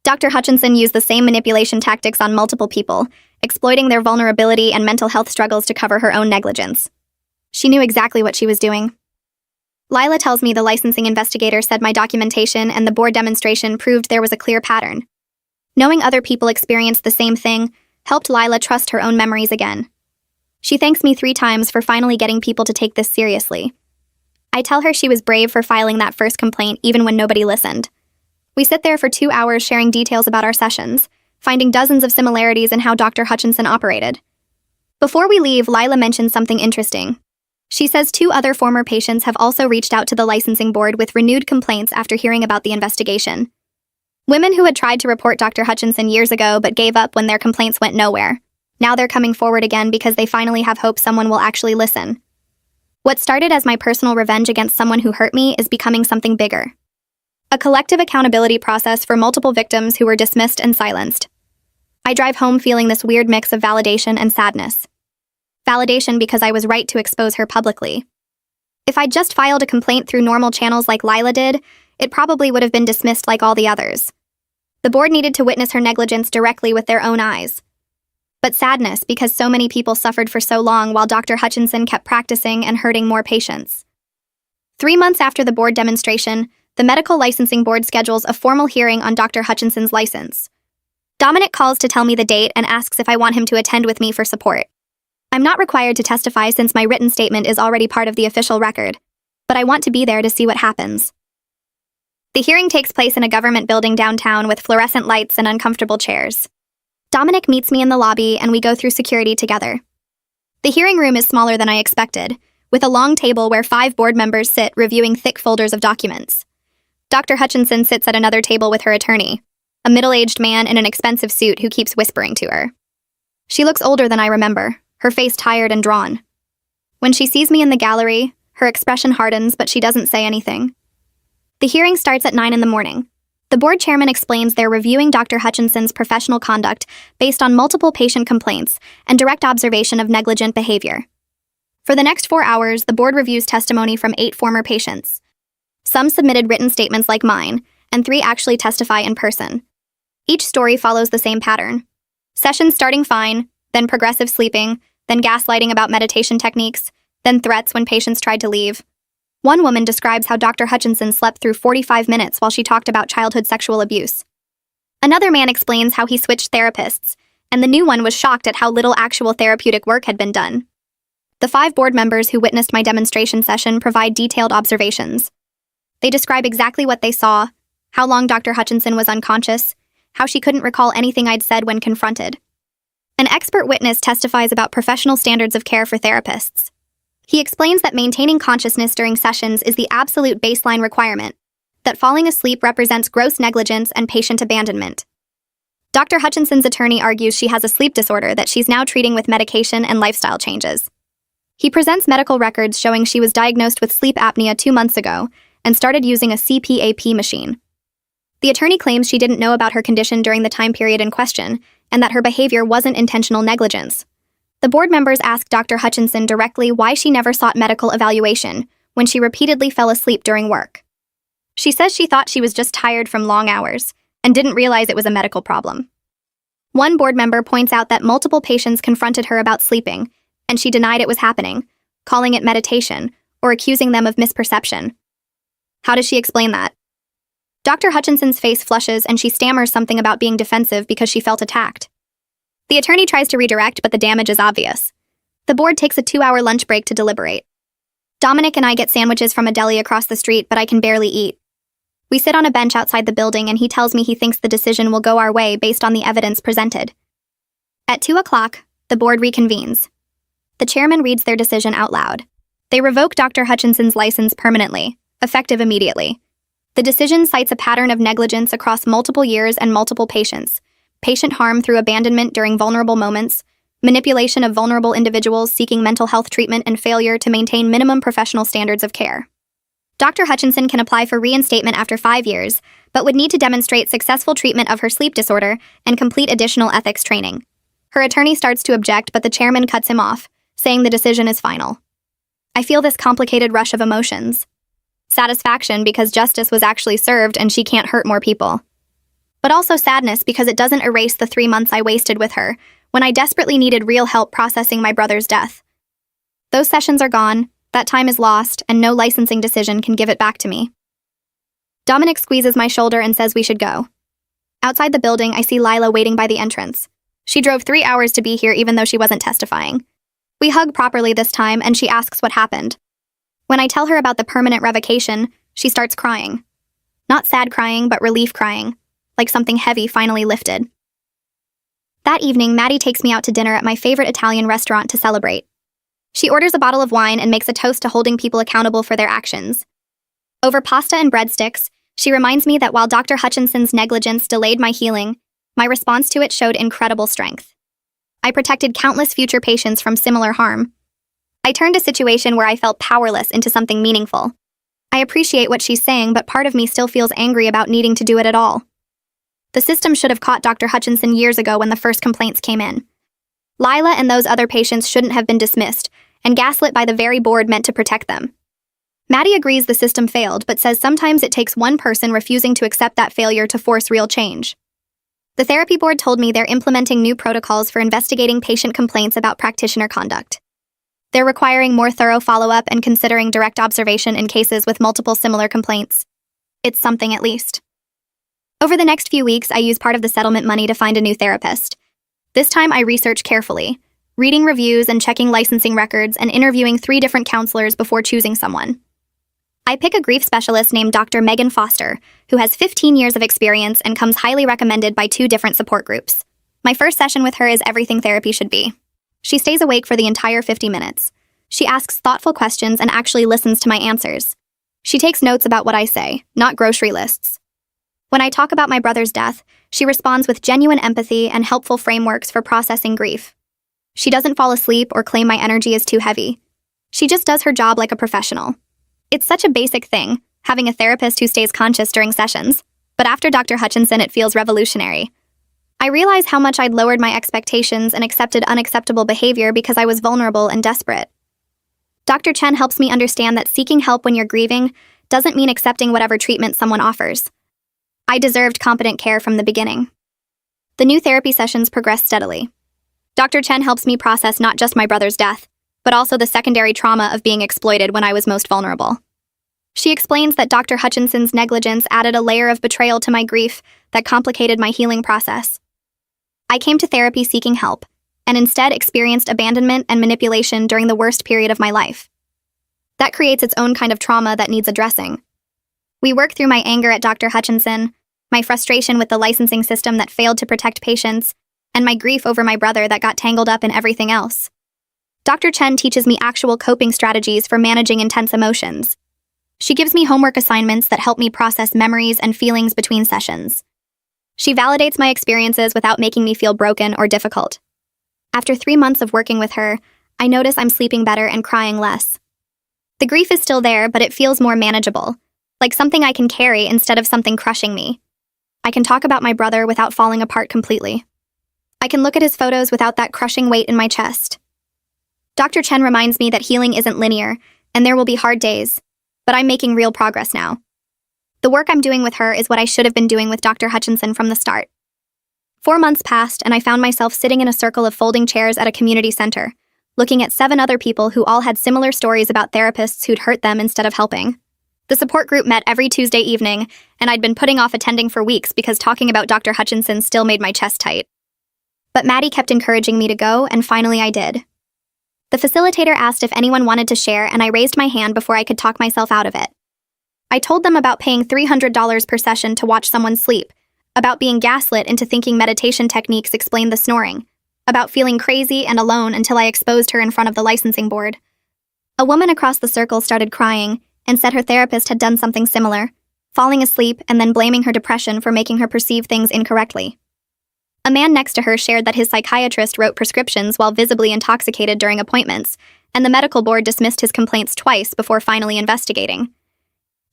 Dr. Hutchinson used the same manipulation tactics on multiple people, exploiting their vulnerability and mental health struggles to cover her own negligence. She knew exactly what she was doing. Lila tells me the licensing investigator said my documentation and the board demonstration proved there was a clear pattern. Knowing other people experienced the same thing helped Lila trust her own memories again. She thanks me 3 times for finally getting people to take this seriously. I tell her she was brave for filing that first complaint even when nobody listened. We sit there for 2 hours sharing details about our sessions, finding dozens of similarities in how Dr. Hutchinson operated. Before we leave, Lila mentions something interesting. She says 2 other former patients have also reached out to the licensing board with renewed complaints after hearing about the investigation. Women who had tried to report Dr. Hutchinson years ago but gave up when their complaints went nowhere. Now they're coming forward again because they finally have hope someone will actually listen. What started as my personal revenge against someone who hurt me is becoming something bigger. A collective accountability process for multiple victims who were dismissed and silenced. I drive home feeling this weird mix of validation and sadness. Validation because I was right to expose her publicly. If I'd just filed a complaint through normal channels like Lila did, it probably would have been dismissed like all the others. The board needed to witness her negligence directly with their own eyes. But sadness because so many people suffered for so long while Dr. Hutchinson kept practicing and hurting more patients. 3 months after the board demonstration, the Medical Licensing Board schedules a formal hearing on Dr. Hutchinson's license. Dominic calls to tell me the date and asks if I want him to attend with me for support. I'm not required to testify since my written statement is already part of the official record, but I want to be there to see what happens. The hearing takes place in a government building downtown with fluorescent lights and uncomfortable chairs. Dominic meets me in the lobby and we go through security together. The hearing room is smaller than I expected, with a long table where 5 board members sit reviewing thick folders of documents. Dr. Hutchinson sits at another table with her attorney, a middle-aged man in an expensive suit who keeps whispering to her. She looks older than I remember, her face tired and drawn. When she sees me in the gallery, her expression hardens, but she doesn't say anything. The hearing starts at 9 in the morning. The board chairman explains they're reviewing Dr. Hutchinson's professional conduct based on multiple patient complaints and direct observation of negligent behavior. For the next 4 hours, the board reviews testimony from 8 former patients. Some submitted written statements like mine, and 3 actually testify in person. Each story follows the same pattern. Sessions starting fine, then progressive sleeping, then gaslighting about meditation techniques, then threats when patients tried to leave. One woman describes how Dr. Hutchinson slept through 45 minutes while she talked about childhood sexual abuse. Another man explains how he switched therapists, and the new one was shocked at how little actual therapeutic work had been done. The 5 board members who witnessed my demonstration session provide detailed observations. They describe exactly what they saw, how long Dr. Hutchinson was unconscious, how she couldn't recall anything I'd said when confronted. An expert witness testifies about professional standards of care for therapists. He explains that maintaining consciousness during sessions is the absolute baseline requirement, that falling asleep represents gross negligence and patient abandonment. Dr. Hutchinson's attorney argues she has a sleep disorder that she's now treating with medication and lifestyle changes. He presents medical records showing she was diagnosed with sleep apnea 2 months ago and started using a CPAP machine. The attorney claims she didn't know about her condition during the time period in question and that her behavior wasn't intentional negligence. The board members asked Dr. Hutchinson directly why she never sought medical evaluation when she repeatedly fell asleep during work. She says she thought she was just tired from long hours and didn't realize it was a medical problem. One board member points out that multiple patients confronted her about sleeping, and she denied it was happening, calling it meditation or accusing them of misperception. How does she explain that? Dr. Hutchinson's face flushes and she stammers something about being defensive because she felt attacked. The attorney tries to redirect, but the damage is obvious. The board takes a 2-hour lunch break to deliberate. Dominic and I get sandwiches from a deli across the street, but I can barely eat. We sit on a bench outside the building and he tells me he thinks the decision will go our way based on the evidence presented. At 2 o'clock, the board reconvenes. The chairman reads their decision out loud. They revoke Dr. Hutchinson's license permanently, effective immediately. The decision cites a pattern of negligence across multiple years and multiple patients, patient harm through abandonment during vulnerable moments, manipulation of vulnerable individuals seeking mental health treatment, and failure to maintain minimum professional standards of care. Dr. Hutchinson can apply for reinstatement after 5 years, but would need to demonstrate successful treatment of her sleep disorder and complete additional ethics training. Her attorney starts to object, but the chairman cuts him off, saying the decision is final. I feel this complicated rush of emotions. Satisfaction because justice was actually served and she can't hurt more people. But also sadness because it doesn't erase the 3 months I wasted with her when I desperately needed real help processing my brother's death. Those sessions are gone, that time is lost, and no licensing decision can give it back to me. Dominic squeezes my shoulder and says we should go. Outside the building, I see Lila waiting by the entrance. She drove 3 hours to be here even though she wasn't testifying. We hug properly this time and she asks what happened. When I tell her about the permanent revocation, she starts crying. Not sad crying, but relief crying, like something heavy finally lifted. That evening, Maddie takes me out to dinner at my favorite Italian restaurant to celebrate. She orders a bottle of wine and makes a toast to holding people accountable for their actions. Over pasta and breadsticks, she reminds me that while Dr. Hutchinson's negligence delayed my healing, my response to it showed incredible strength. I protected countless future patients from similar harm. I turned a situation where I felt powerless into something meaningful. I appreciate what she's saying, but part of me still feels angry about needing to do it at all. The system should have caught Dr. Hutchinson years ago when the first complaints came in. Lila and those other patients shouldn't have been dismissed and gaslit by the very board meant to protect them. Maddie agrees the system failed, but says sometimes it takes one person refusing to accept that failure to force real change. The therapy board told me they're implementing new protocols for investigating patient complaints about practitioner conduct. They're requiring more thorough follow-up and considering direct observation in cases with multiple similar complaints. It's something at least. Over the next few weeks, I use part of the settlement money to find a new therapist. This time I research carefully, reading reviews and checking licensing records and interviewing 3 different counselors before choosing someone. I pick a grief specialist named Dr. Megan Foster, who has 15 years of experience and comes highly recommended by 2 different support groups. My first session with her is everything therapy should be. She stays awake for the entire 50 minutes. She asks thoughtful questions and actually listens to my answers. She takes notes about what I say, not grocery lists. When I talk about my brother's death, she responds with genuine empathy and helpful frameworks for processing grief. She doesn't fall asleep or claim my energy is too heavy. She just does her job like a professional. It's such a basic thing, having a therapist who stays conscious during sessions, but after Dr. Hutchinson it feels revolutionary. I realize how much I'd lowered my expectations and accepted unacceptable behavior because I was vulnerable and desperate. Dr. Chen helps me understand that seeking help when you're grieving doesn't mean accepting whatever treatment someone offers. I deserved competent care from the beginning. The new therapy sessions progress steadily. Dr. Chen helps me process not just my brother's death, but also the secondary trauma of being exploited when I was most vulnerable. She explains that Dr. Hutchinson's negligence added a layer of betrayal to my grief that complicated my healing process. I came to therapy seeking help, and instead experienced abandonment and manipulation during the worst period of my life. That creates its own kind of trauma that needs addressing. We work through my anger at Dr. Hutchinson, my frustration with the licensing system that failed to protect patients, and my grief over my brother that got tangled up in everything else. Dr. Chen teaches me actual coping strategies for managing intense emotions. She gives me homework assignments that help me process memories and feelings between sessions. She validates my experiences without making me feel broken or difficult. After 3 months of working with her, I notice I'm sleeping better and crying less. The grief is still there, but it feels more manageable, like something I can carry instead of something crushing me. I can talk about my brother without falling apart completely. I can look at his photos without that crushing weight in my chest. Dr. Chen reminds me that healing isn't linear, and there will be hard days, but I'm making real progress now. The work I'm doing with her is what I should have been doing with Dr. Hutchinson from the start. 4 months passed, and I found myself sitting in a circle of folding chairs at a community center, looking at 7 other people who all had similar stories about therapists who'd hurt them instead of helping. The support group met every Tuesday evening, and I'd been putting off attending for weeks because talking about Dr. Hutchinson still made my chest tight. But Maddie kept encouraging me to go, and finally I did. The facilitator asked if anyone wanted to share, and I raised my hand before I could talk myself out of it. I told them about paying $300 per session to watch someone sleep, about being gaslit into thinking meditation techniques explained the snoring, about feeling crazy and alone until I exposed her in front of the licensing board. A woman across the circle started crying and said her therapist had done something similar, falling asleep and then blaming her depression for making her perceive things incorrectly. A man next to her shared that his psychiatrist wrote prescriptions while visibly intoxicated during appointments, and the medical board dismissed his complaints twice before finally investigating.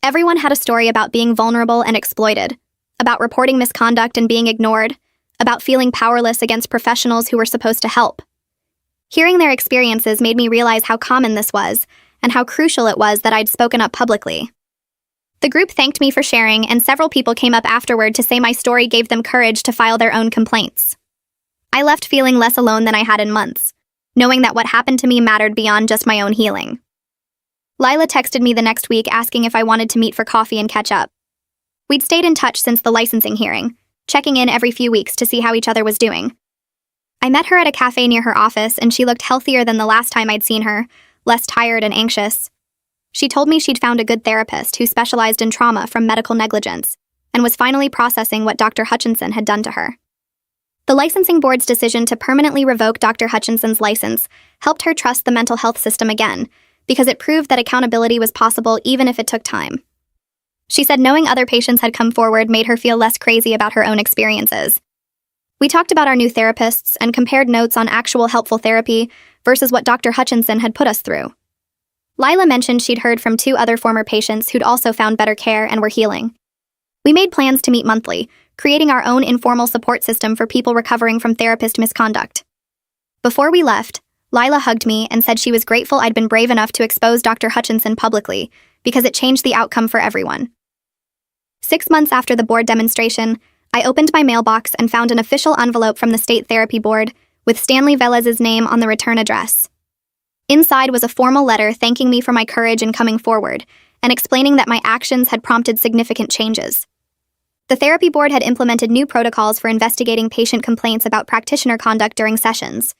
Everyone had a story about being vulnerable and exploited, about reporting misconduct and being ignored, about feeling powerless against professionals who were supposed to help. Hearing their experiences made me realize how common this was, and how crucial it was that I'd spoken up publicly. The group thanked me for sharing, and several people came up afterward to say my story gave them courage to file their own complaints. I left feeling less alone than I had in months, knowing that what happened to me mattered beyond just my own healing. Lila texted me the next week asking if I wanted to meet for coffee and catch up. We'd stayed in touch since the licensing hearing, checking in every few weeks to see how each other was doing. I met her at a cafe near her office, and she looked healthier than the last time I'd seen her, less tired and anxious. She told me she'd found a good therapist who specialized in trauma from medical negligence, and was finally processing what Dr. Hutchinson had done to her. The licensing board's decision to permanently revoke Dr. Hutchinson's license helped her trust the mental health system again, because it proved that accountability was possible even if it took time. She said knowing other patients had come forward made her feel less crazy about her own experiences. We talked about our new therapists and compared notes on actual helpful therapy versus what Dr. Hutchinson had put us through. Lila mentioned she'd heard from 2 other former patients who'd also found better care and were healing. We made plans to meet monthly, creating our own informal support system for people recovering from therapist misconduct. Before we left, Lila hugged me and said she was grateful I'd been brave enough to expose Dr. Hutchinson publicly, because it changed the outcome for everyone. 6 months after the board demonstration, I opened my mailbox and found an official envelope from the State Therapy Board with Stanley Velez's name on the return address. Inside was a formal letter thanking me for my courage in coming forward and explaining that my actions had prompted significant changes. The therapy board had implemented new protocols for investigating patient complaints about practitioner conduct during sessions.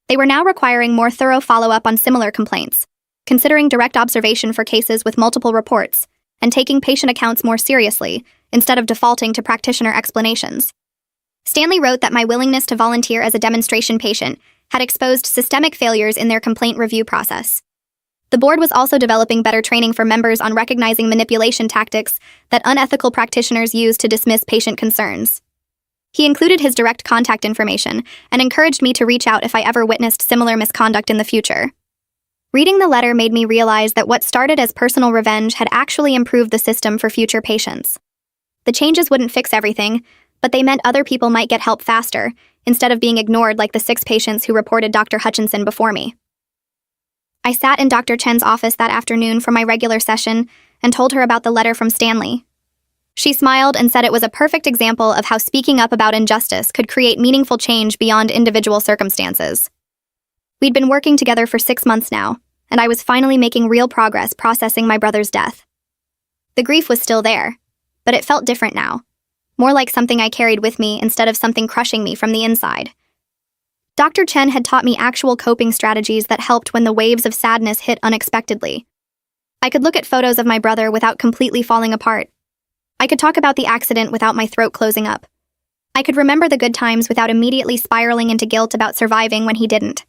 They were now requiring more thorough follow-up on similar complaints, considering direct observation for cases with multiple reports, and taking patient accounts more seriously, instead of defaulting to practitioner explanations. Stanley wrote that my willingness to volunteer as a demonstration patient had exposed systemic failures in their complaint review process. The board was also developing better training for members on recognizing manipulation tactics that unethical practitioners use to dismiss patient concerns. He included his direct contact information and encouraged me to reach out if I ever witnessed similar misconduct in the future. Reading the letter made me realize that what started as personal revenge had actually improved the system for future patients. The changes wouldn't fix everything, but they meant other people might get help faster, instead of being ignored like the 6 patients who reported Dr. Hutchinson before me. I sat in Dr. Chen's office that afternoon for my regular session and told her about the letter from Stanley. She smiled and said it was a perfect example of how speaking up about injustice could create meaningful change beyond individual circumstances. We'd been working together for 6 months now, and I was finally making real progress processing my brother's death. The grief was still there, but it felt different now, more like something I carried with me instead of something crushing me from the inside. Dr. Chen had taught me actual coping strategies that helped when the waves of sadness hit unexpectedly. I could look at photos of my brother without completely falling apart. I could talk about the accident without my throat closing up. I could remember the good times without immediately spiraling into guilt about surviving when he didn't.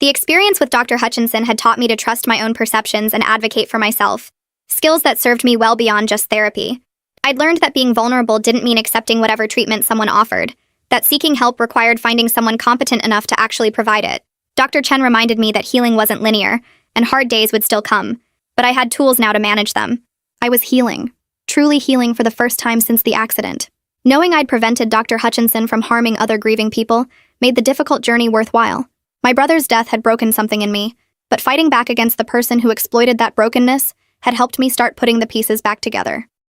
The experience with Dr. Hutchinson had taught me to trust my own perceptions and advocate for myself, skills that served me well beyond just therapy. I'd learned that being vulnerable didn't mean accepting whatever treatment someone offered, that seeking help required finding someone competent enough to actually provide it. Dr. Chen reminded me that healing wasn't linear, and hard days would still come, but I had tools now to manage them. I was healing, truly healing for the first time since the accident. Knowing I'd prevented Dr. Hutchinson from harming other grieving people made the difficult journey worthwhile. My brother's death had broken something in me, but fighting back against the person who exploited that brokenness had helped me start putting the pieces back together.